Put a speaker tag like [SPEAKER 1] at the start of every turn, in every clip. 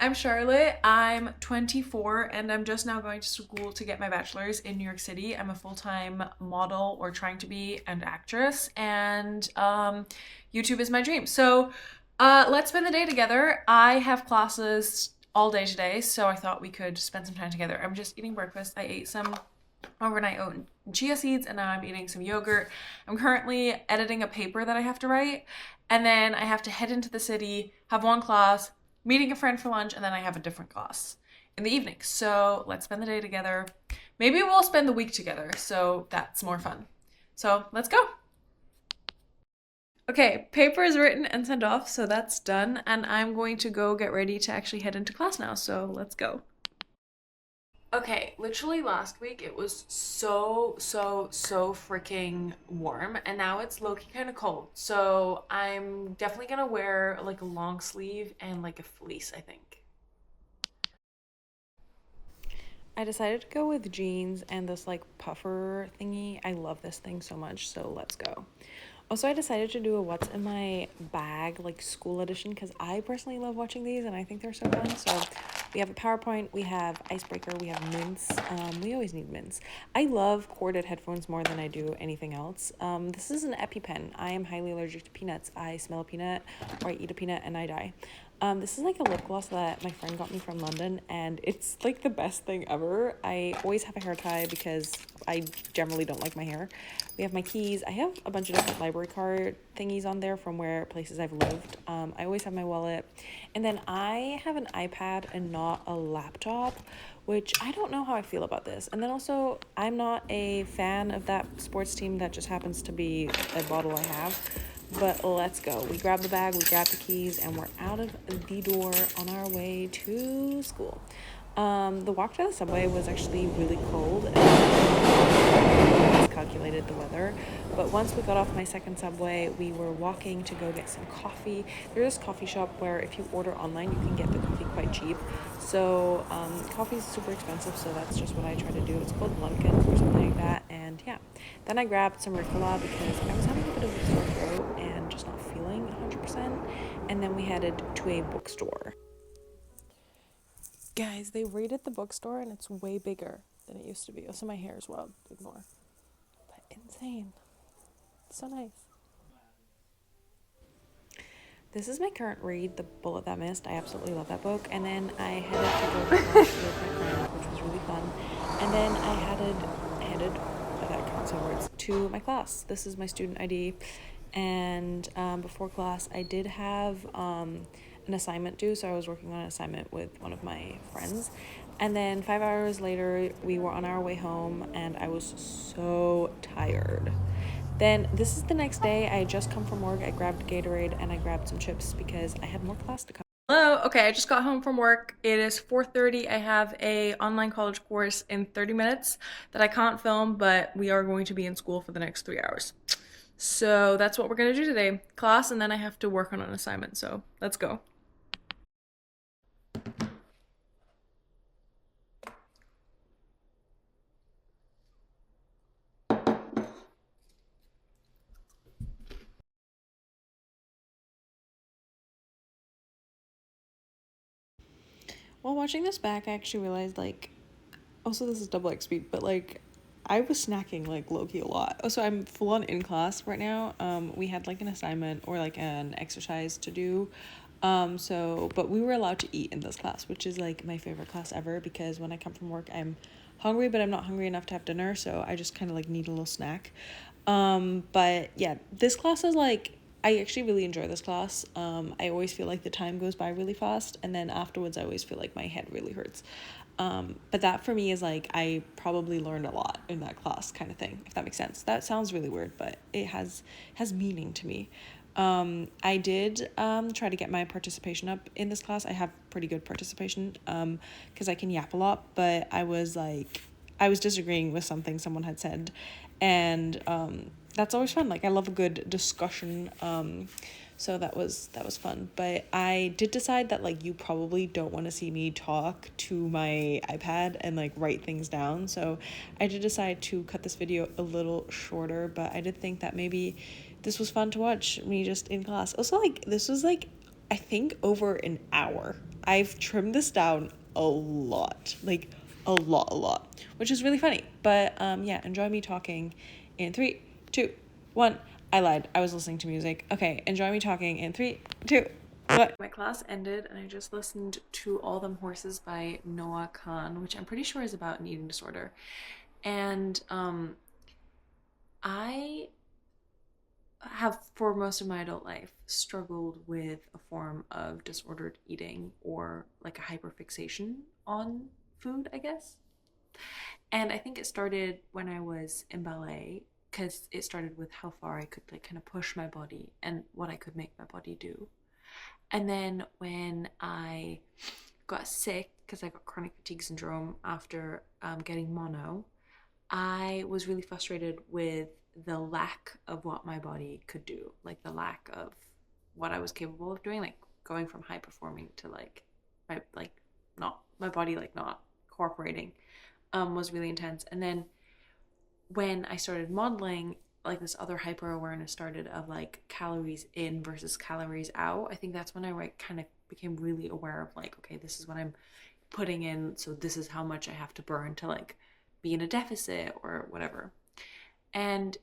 [SPEAKER 1] I'm Charlotte. I'm 24 and I'm just now going to school to get my bachelor's in New York City. I'm a full-time model or trying to be an actress and YouTube is my dream. So let's spend the day together. I have classes all day today, so I thought we could spend some time together. I'm just eating breakfast. I ate some overnight oat and chia seeds and now I'm eating some yogurt. I'm currently editing a paper that I have to write and then I have to head into the city, have one class, meeting a friend for lunch, and then I have a different class in the evening. So let's spend the day together. Maybe we'll spend the week together, so that's more fun. So let's go. Okay, paper is written and sent off, so that's done, and I'm going to go get ready to actually head into class now, so let's go. Okay, literally last week it was so freaking warm and now it's low-key kind of cold. So I'm definitely gonna wear like a long sleeve and like a fleece, I think. I decided to go with jeans and this like puffer thingy. I love this thing so much, so let's go. Also, I decided to do a what's in my bag like school edition because I personally love watching these and I think they're so fun. So we have a PowerPoint, we have icebreaker, we have mints. We always need mints. I love corded headphones more than I do anything else. This is an EpiPen. I am highly allergic to peanuts. I smell a peanut or I eat a peanut and I die. This is like a lip gloss that my friend got me from London and it's like the best thing ever. I always have a hair tie because I generally don't like my hair. We have my keys. I have a bunch of different library card thingies on there from where places I've lived. I always have my wallet. And then I have an iPad and not a laptop, which I don't know how I feel about this. And then also, I'm not a fan of that sports team that just happens to be a bottle I have. But let's go. We grab the bag, we grab the keys, and we're out of the door on our way to school. The walk to the subway was actually really cold and miscalculated the weather. But once we got off my second subway, we were walking to go get some coffee. There's this coffee shop where if you order online, you can get the coffee quite cheap. So coffee is super expensive, so that's just what I try to do. It's called Lunkin or something like that. And yeah, then I grabbed some Ricola because I was having a bit of a sore throat and just not feeling 100%. And then we headed to a bookstore. Guys, they raided the bookstore and it's way bigger than it used to be. Also, my hair is wild. Ignore. But insane. It's so nice. This is my current read, The Bullet That Missed. I absolutely love that book. And then I headed to go to lunch with my friend, which was really fun. And then I headed, that counts as words, to my class. This is my student ID. And before class, I did have an assignment due, so I was working on an assignment with one of my friends. And then 5 hours later, we were on our way home, and I was so tired. Then this is the next day. I had just come from work. I grabbed Gatorade and I grabbed some chips because I had more class to come. Hello. Okay, I just got home from work. It is 4:30. I have a online college course in 30 minutes that I can't film, but we are going to be in school for the next 3 hours. So that's what we're going to do today. Class, and then I have to work on an assignment. So let's go. While watching this back, I actually realized, like, also this is double X speed, but like, I was snacking like low-key a lot. Also, I'm full on in class right now. We had like an assignment or like an exercise to do. But we were allowed to eat in this class, which is like my favorite class ever because when I come from work, I'm hungry, but I'm not hungry enough to have dinner, so I just kind of like need a little snack. But yeah, this class is like, I actually really enjoy this class. I always feel like the time goes by really fast, and then afterwards I always feel like my head really hurts. But that for me is like, I probably learned a lot in that class kind of thing, if that makes sense. That sounds really weird, but it has meaning to me. I did try to get my participation up in this class. I have pretty good participation because I can yap a lot, but I was disagreeing with something someone had said, and that's always fun. Like, I love a good discussion. So that was fun. But I did decide that like you probably don't want to see me talk to my iPad and like write things down. So I did decide to cut this video a little shorter, but I did think that maybe this was fun to watch me just in class. Also, like, this was like, I think over an hour. I've trimmed this down a lot, like a lot, which is really funny. But yeah, enjoy me talking in 3, 2, 1. I lied. I was listening to music. Okay, enjoy me talking in 3, 2, 1. My class ended and I just listened to All Them Horses by Noah Khan, which I'm pretty sure is about an eating disorder. And I have for most of my adult life struggled with a form of disordered eating or like a hyperfixation on food, I guess. And I think it started when I was in ballet because it started with how far I could like kind of push my body and what I could make my body do. And then when I got sick because I got chronic fatigue syndrome after getting mono, I was really frustrated with the lack of what my body could do, like the lack of what I was capable of doing, like going from high performing to like my like not my body like not cooperating was really intense. And then when I started modeling, like this other hyper awareness started of like calories in versus calories out. I think that's when I like kind of became really aware of like, okay, this is what I'm putting in, so this is how much I have to burn to like be in a deficit or whatever. And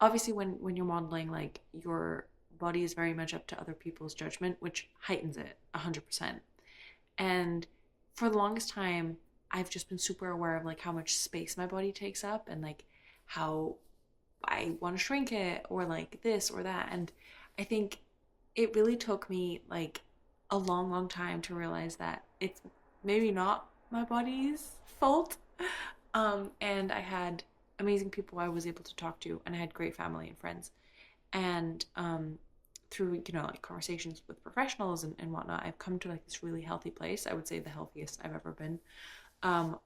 [SPEAKER 1] obviously when you're modeling, like your body is very much up to other people's judgment, which heightens it 100%. And for the longest time I've just been super aware of like how much space my body takes up and like how I want to shrink it or like this or that. And I think it really took me like a long time to realize that it's maybe not my body's fault. And I had amazing people I was able to talk to, and I had great family and friends. And through, you know, like conversations with professionals and whatnot, I've come to like this really healthy place. I would say the healthiest I've ever been,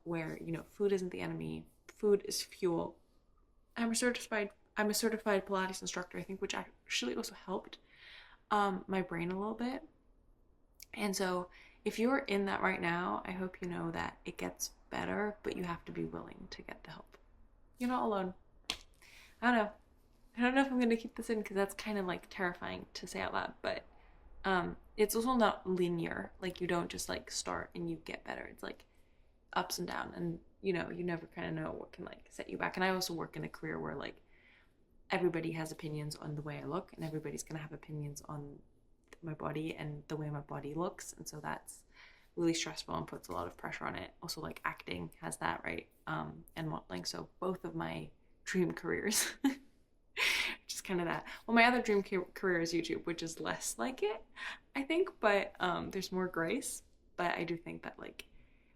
[SPEAKER 1] where, you know, food isn't the enemy. Food is fuel. I'm a certified Pilates instructor, I think, which actually also helped my brain a little bit. And so if you're in that right now, I hope you know that it gets better, but you have to be willing to get the help. You're not alone. I don't know if I'm going to keep this in because that's kind of like terrifying to say out loud, but it's also not linear. Like you don't just like start and you get better. It's like ups and down, and you know, you never kind of know what can like set you back. And I also work in a career where like everybody has opinions on the way I look, and everybody's going to have opinions on my body and the way my body looks. And so that's really stressful and puts a lot of pressure on it. Also like acting has that, right? And modeling. So both of my dream careers, just kind of that. Well, my other dream career is YouTube, which is less like it, I think, but there's more grace. But I do think that like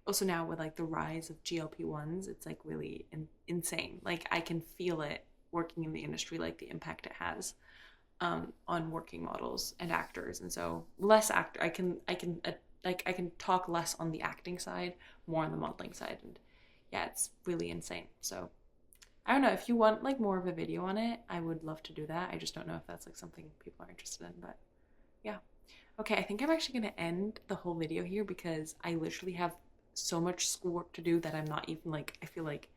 [SPEAKER 1] also now with like the rise of GLP-1s, it's like really insane. Like I can feel it working in the industry, like the impact it has on working models and actors. And so less actor, I can talk less on the acting side, more on the modeling side. And yeah, it's really insane. So I don't know, if you want like more of a video on it, I would love to do that. I just don't know if that's like something people are interested in, but yeah. Okay, I think I'm actually going to end the whole video here because I literally have so much schoolwork to do that I'm not even like, I feel like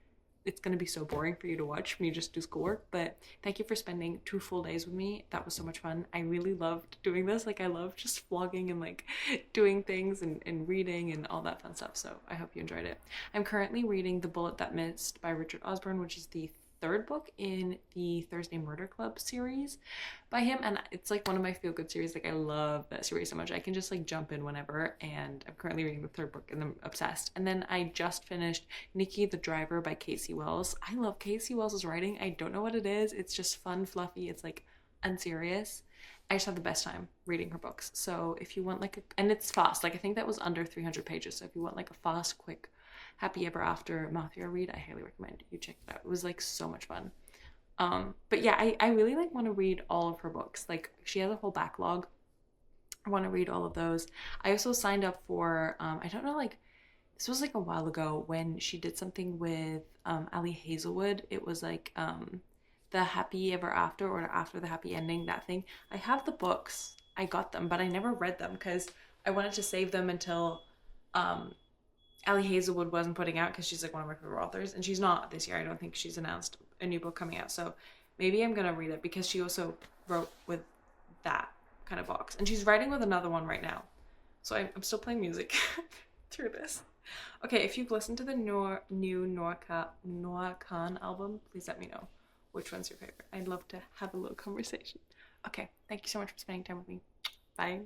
[SPEAKER 1] it's going to be so boring for you to watch when you just do schoolwork. But thank you for spending 2 full days with me. That was so much fun. I really loved doing this. Like I love just vlogging and like doing things and reading and all that fun stuff. So I hope you enjoyed it. I'm currently reading The Bullet That Missed by Richard Osborn, which is the 3rd book in the Thursday Murder Club series by him, and it's like one of my feel-good series. Like I love that series so much. I can just like jump in whenever, and I'm currently reading the 3rd book and I'm obsessed. And then I just finished Nicky the Driver by Cate C Wells. I love Cate C Wells' writing. I don't know what it is. It's just fun, fluffy. It's like unserious. I just have the best time reading her books. So if you want like and it's fast. Like I think that was under 300 pages. So if you want like a fast, quick happy ever after mafia read, I highly recommend you check it out. It was like so much fun. But yeah, I really like want to read all of her books. Like she has a whole backlog. I want to read all of those. I also signed up for I don't know, like this was like a while ago when she did something with Ali Hazelwood. It was like the happy ever after or after the happy ending, that thing. I have the books. I got them, but I never read them because I wanted to save them until Ali Hazelwood wasn't putting out, because she's like one of my favorite authors, and she's not this year. I don't think she's announced a new book coming out, so maybe I'm gonna read it because she also wrote with that kind of box, and she's writing with another one right now. So I'm still playing music through this. Okay, if you've listened to the new Noah Khan album, please let me know which one's your favorite. I'd love to have a little conversation. Okay, thank you so much for spending time with me. Bye.